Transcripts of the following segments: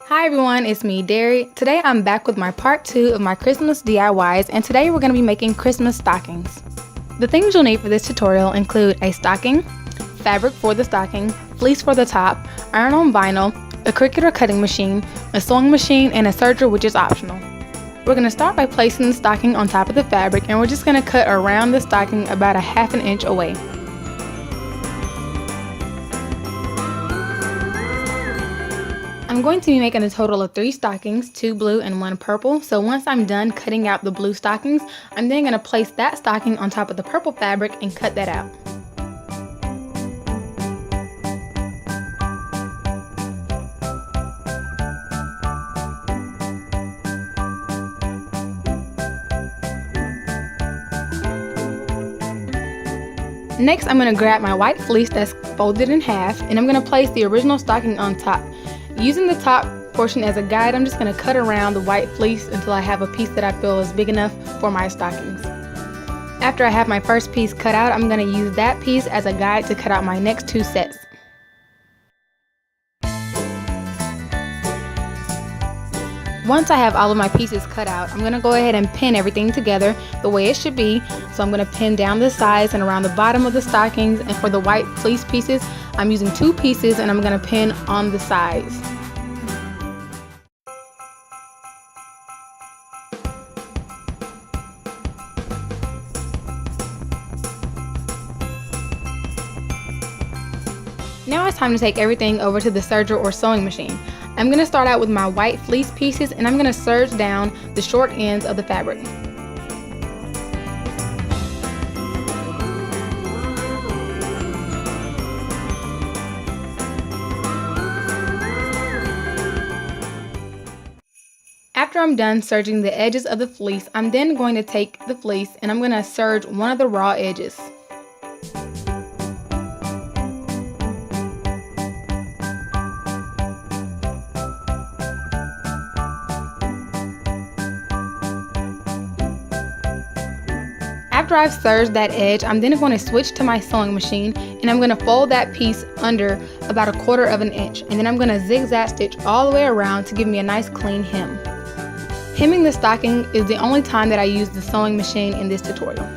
Hi everyone, it's me, Derri. Today I'm back with my part 2 of my Christmas DIYs, and today we're going to be making Christmas stockings. The things you'll need for this tutorial include a stocking, fabric for the stocking, fleece for the top, iron-on vinyl, a Cricut or cutting machine, a sewing machine, and a serger, which is optional. We're going to start by placing the stocking on top of the fabric, and we're just going to cut around the stocking about a ½ inch away. I'm going to be making a total of 3 stockings, 2 blue and 1 purple. So once I'm done cutting out the blue stockings, I'm then going to place that stocking on top of the purple fabric and cut that out. Next, I'm going to grab my white fleece that's folded in half, and I'm going to place the original stocking on top. Using the top portion as a guide, I'm just going to cut around the white fleece until I have a piece that I feel is big enough for my stockings. After I have my first piece cut out, I'm going to use that piece as a guide to cut out my next 2 sets. Once I have all of my pieces cut out, I'm going to go ahead and pin everything together the way it should be. So I'm going to pin down the sides and around the bottom of the stockings, and for the white fleece pieces, I'm using 2 pieces and I'm going to pin on the sides. Now it's time to take everything over to the serger or sewing machine. I'm going to start out with my white fleece pieces, and I'm going to serge down the short ends of the fabric. After I'm done serging the edges of the fleece, I'm then going to take the fleece and I'm going to serge one of the raw edges. After I've serged that edge, I'm then going to switch to my sewing machine, and I'm going to fold that piece under about 1/4 inch, and then I'm going to zigzag stitch all the way around to give me a nice clean hem. Hemming the stocking is the only time that I use the sewing machine in this tutorial.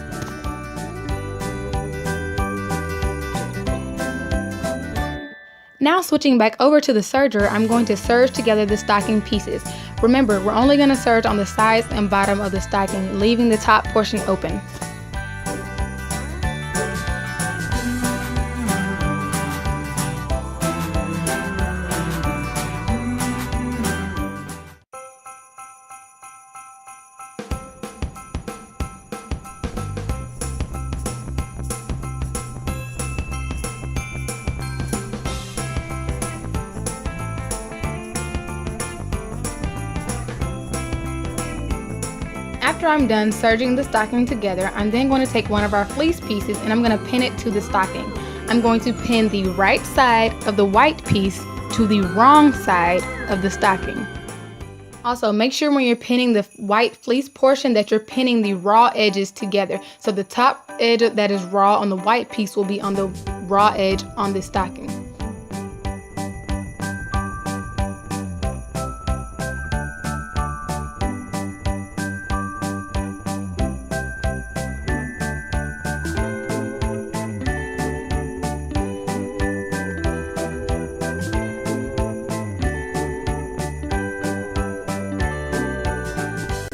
Now switching back over to the serger, I'm going to serge together the stocking pieces. Remember, we're only going to serge on the sides and bottom of the stocking, leaving the top portion open. After I'm done serging the stocking together, I'm then going to take one of our fleece pieces and I'm going to pin it to the stocking. I'm going to pin the right side of the white piece to the wrong side of the stocking. Also, make sure when you're pinning the white fleece portion that you're pinning the raw edges together. So the top edge that is raw on the white piece will be on the raw edge on the stocking.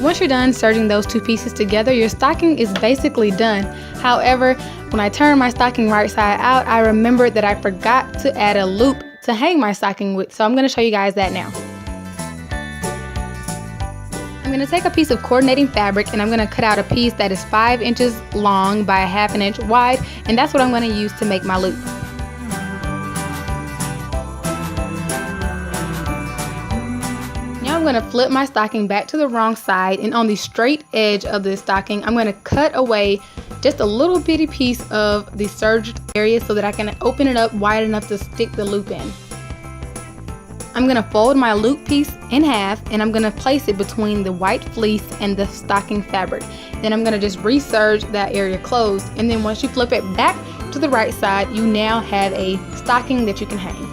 Once you're done serging those 2 pieces together, your stocking is basically done. However, when I turned my stocking right side out, I remembered that I forgot to add a loop to hang my stocking with, so I'm going to show you guys that now. I'm going to take a piece of coordinating fabric and I'm going to cut out a piece that is 5 inches long by 1/2 inch wide, and that's what I'm going to use to make my loop. I'm going to flip my stocking back to the wrong side, and on the straight edge of the stocking I'm going to cut away just a little bitty piece of the serged area so that I can open it up wide enough to stick the loop in. I'm going to fold my loop piece in half and I'm going to place it between the white fleece and the stocking fabric. Then I'm going to just re-serge that area closed, and then once you flip it back to the right side, you now have a stocking that you can hang.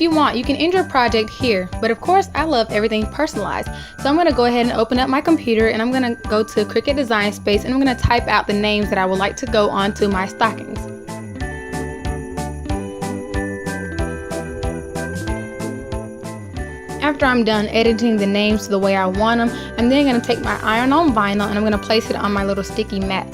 you want, you can end your project here, but of course I love everything personalized. So I'm going to go ahead and open up my computer, and I'm going to go to Cricut Design Space, and I'm going to type out the names that I would like to go onto my stockings. After I'm done editing the names to the way I want them, I'm then going to take my iron-on vinyl and I'm going to place it on my little sticky mat.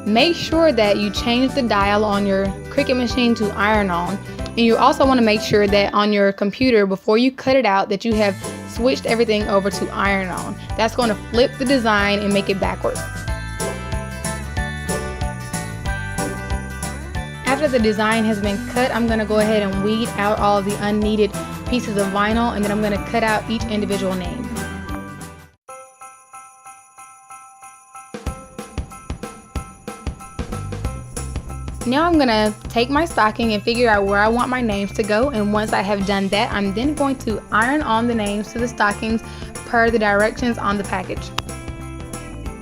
Make sure that you change the dial on your Cricut machine to iron-on, and you also want to make sure that on your computer, before you cut it out, that you have switched everything over to iron-on. That's going to flip the design and make it backwards. After the design has been cut, I'm going to go ahead and weed out all of the unneeded pieces of vinyl, and then I'm going to cut out each individual name. Now I'm going to take my stocking and figure out where I want my names to go, and once I have done that, I'm then going to iron on the names to the stockings per the directions on the package.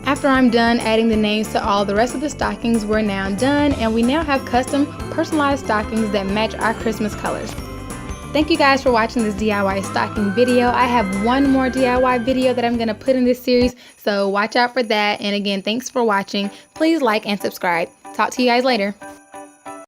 After I'm done adding the names to all the rest of the stockings, we're now done, and we now have custom personalized stockings that match our Christmas colors. Thank you guys for watching this DIY stocking video. I have one more DIY video that I'm going to put in this series, so watch out for that. And again, thanks for watching. Please like and subscribe. Talk to you guys later.